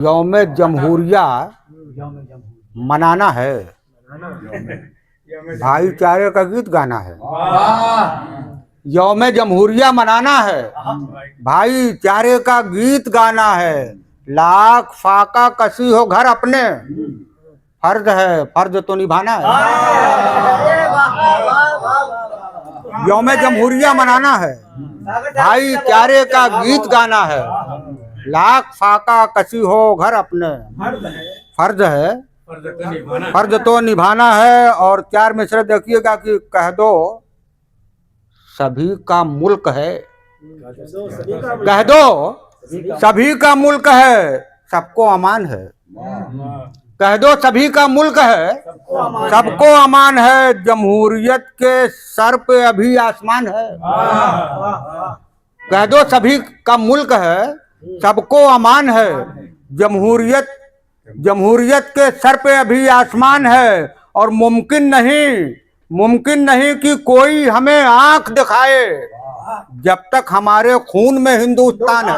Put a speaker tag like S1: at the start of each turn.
S1: यौम जमहूरिया मनाना है, भाईचारे का गीत गाना है। यौम जमहूरिया मनाना है, भाईचारे का गीत गाना है। लाख फाका कसी हो घर अपने, फर्ज है, फर्ज तो निभाना है। यौम जमहूरिया मनाना है, भाईचारे का गीत गाना है। लाख फाका कसी हो घर अपने, फर्ज है, फर्ज तो निभाना है। और 4 मिसरे देखिएगा कि कह दो सभी का मुल्क है, कह दो सभी का मुल्क है, सबको अमान है। कह दो सभी का मुल्क है, सबको अमान है। जमहूरियत के सर पे अभी आसमान है। कह दो सभी का मुल्क है, सबको अमान है। जमहूरियत के सर पे अभी आसमान है। और मुमकिन नहीं कि कोई हमें आंख दिखाए, जब तक हमारे खून में हिंदुस्तान है।